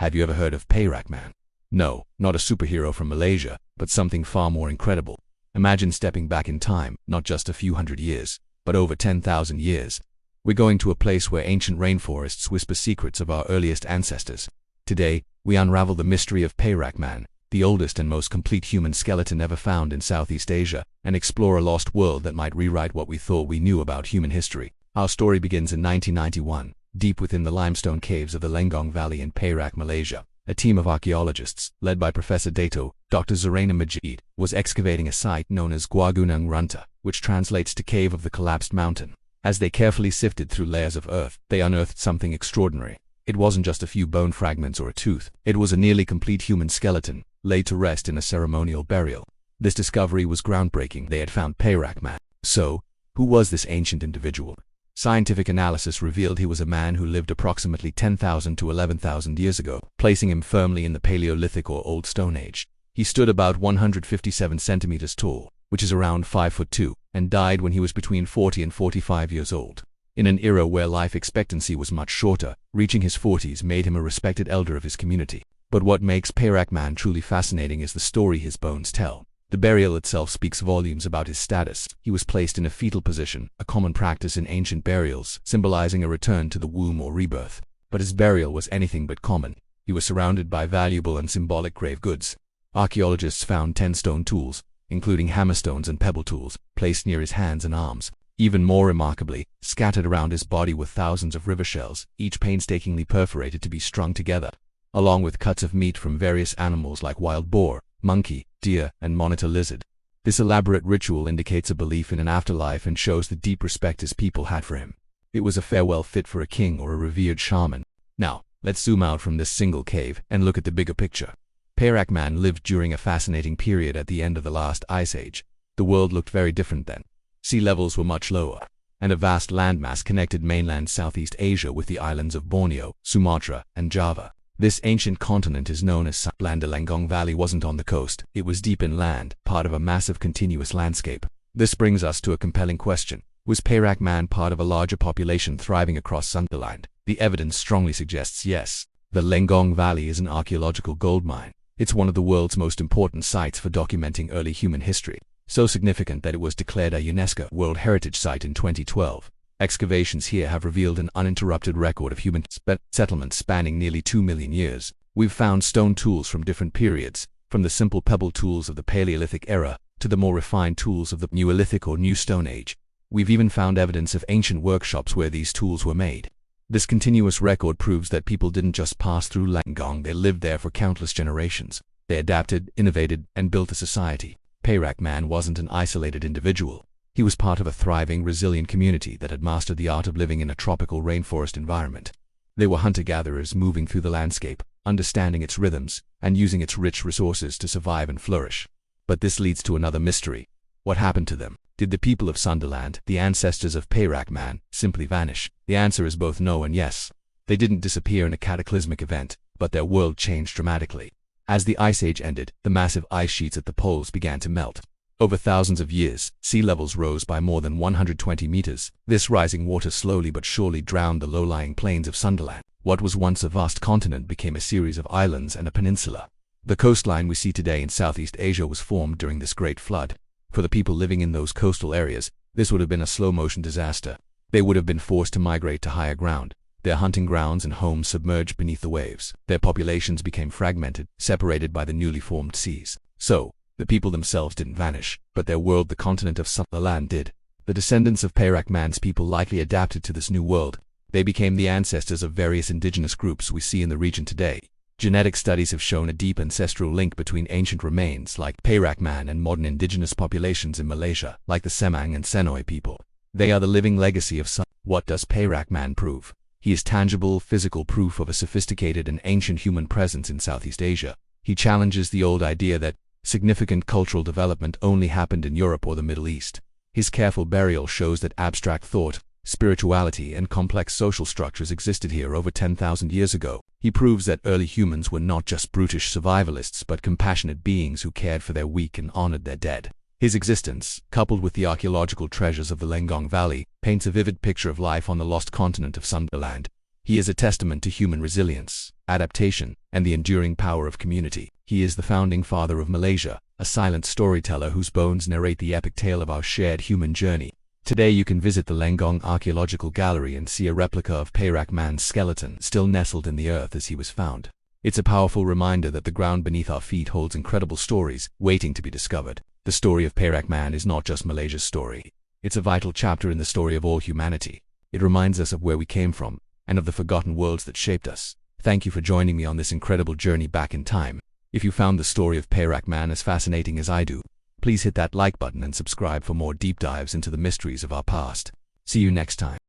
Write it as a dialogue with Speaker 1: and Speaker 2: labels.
Speaker 1: Have you ever heard of Perak Man? No, not a superhero from Malaysia, but something far more incredible. Imagine stepping back in time, not just a few hundred years, but over 10,000 years. We're going to a place where ancient rainforests whisper secrets of our earliest ancestors. Today, we unravel the mystery of Perak Man, the oldest and most complete human skeleton ever found in Southeast Asia, and explore a lost world that might rewrite what we thought we knew about human history. Our story begins in 1991, deep within the limestone caves of the Lenggong Valley in Perak, Malaysia. A team of archaeologists, led by Professor Dato, Dr. Zuraina Majid, was excavating a site known as Gua Gunung Runta, which translates to Cave of the Collapsed Mountain. As they carefully sifted through layers of earth, they unearthed something extraordinary. It wasn't just a few bone fragments or a tooth. It was a nearly complete human skeleton, laid to rest in a ceremonial burial. This discovery was groundbreaking. They had found Perak Man. So, who was this ancient individual? Scientific analysis revealed he was a man who lived approximately 10,000 to 11,000 years ago, placing him firmly in the Paleolithic or Old Stone Age. He stood about 157 centimeters tall, which is around 5'2", and died when he was between 40 and 45 years old. In an era where life expectancy was much shorter, reaching his 40s made him a respected elder of his community. But what makes Perak Man truly fascinating is the story his bones tell. The burial itself speaks volumes about his status. He was placed in a fetal position, a common practice in ancient burials, symbolizing a return to the womb or rebirth. But his burial was anything but common. He was surrounded by valuable and symbolic grave goods. Archaeologists found 10 stone tools, including hammerstones and pebble tools, placed near his hands and arms. Even more remarkably, scattered around his body were thousands of river shells, each painstakingly perforated to be strung together, along with cuts of meat from various animals like wild boar, monkey, deer, and monitor lizard. This elaborate ritual indicates a belief in an afterlife and shows the deep respect his people had for him. It was a farewell fit for a king or a revered shaman. Now, let's zoom out from this single cave and look at the bigger picture. Perak Man lived during a fascinating period at the end of the last ice age. The world looked very different then. Sea levels were much lower, and a vast landmass connected mainland Southeast Asia with the islands of Borneo, Sumatra, and Java. This ancient continent is known as Sundaland. The Lenggong Valley wasn't on the coast, it was deep inland, part of a massive continuous landscape. This brings us to a compelling question. Was Perak Man part of a larger population thriving across Sundaland? The evidence strongly suggests yes. The Lenggong Valley is an archaeological goldmine. It's one of the world's most important sites for documenting early human history, so significant that it was declared a UNESCO World Heritage Site in 2012. Excavations here have revealed an uninterrupted record of human settlement spanning nearly 2 million years. We've found stone tools from different periods, from the simple pebble tools of the Paleolithic era to the more refined tools of the Neolithic or New Stone Age. We've even found evidence of ancient workshops where these tools were made. This continuous record proves that people didn't just pass through Lenggong, they lived there for countless generations. They adapted, innovated, and built a society. Perak Man wasn't an isolated individual. He was part of a thriving, resilient community that had mastered the art of living in a tropical rainforest environment. They were hunter-gatherers moving through the landscape, understanding its rhythms, and using its rich resources to survive and flourish. But this leads to another mystery. What happened to them? Did the people of Sundaland, the ancestors of Perak Man, simply vanish? The answer is both no and yes. They didn't disappear in a cataclysmic event, but their world changed dramatically. As the Ice Age ended, the massive ice sheets at the poles began to melt. Over thousands of years, sea levels rose by more than 120 meters. This rising water slowly but surely drowned the low-lying plains of Sundaland. What was once a vast continent became a series of islands and a peninsula. The coastline we see today in Southeast Asia was formed during this great flood. For the people living in those coastal areas, this would have been a slow-motion disaster. They would have been forced to migrate to higher ground. Their hunting grounds and homes submerged beneath the waves. Their populations became fragmented, separated by the newly formed seas. So, the people themselves didn't vanish, but their world, the continent of Sundaland, did. The descendants of Perak Man's people likely adapted to this new world. They became the ancestors of various indigenous groups we see in the region today. Genetic studies have shown a deep ancestral link between ancient remains like Perak Man and modern indigenous populations in Malaysia, like the Semang and Senoi people. They are the living legacy of Sundaland. What does Perak Man prove? He is tangible, physical proof of a sophisticated and ancient human presence in Southeast Asia. He challenges the old idea that significant cultural development only happened in Europe or the Middle East. His careful burial shows that abstract thought, spirituality, and complex social structures existed here over 10,000 years ago. He proves that early humans were not just brutish survivalists but compassionate beings who cared for their weak and honored their dead. His existence, coupled with the archaeological treasures of the Lenggong Valley, paints a vivid picture of life on the lost continent of Sundaland. He is a testament to human resilience, adaptation, and the enduring power of community. He is the founding father of Malaysia, a silent storyteller whose bones narrate the epic tale of our shared human journey. Today you can visit the Lenggong Archaeological Gallery and see a replica of Perak Man's skeleton still nestled in the earth as he was found. It's a powerful reminder that the ground beneath our feet holds incredible stories waiting to be discovered. The story of Perak Man is not just Malaysia's story. It's a vital chapter in the story of all humanity. It reminds us of where we came from and of the forgotten worlds that shaped us. Thank you for joining me on this incredible journey back in time. If you found the story of Perak Man as fascinating as I do, please hit that like button and subscribe for more deep dives into the mysteries of our past. See you next time.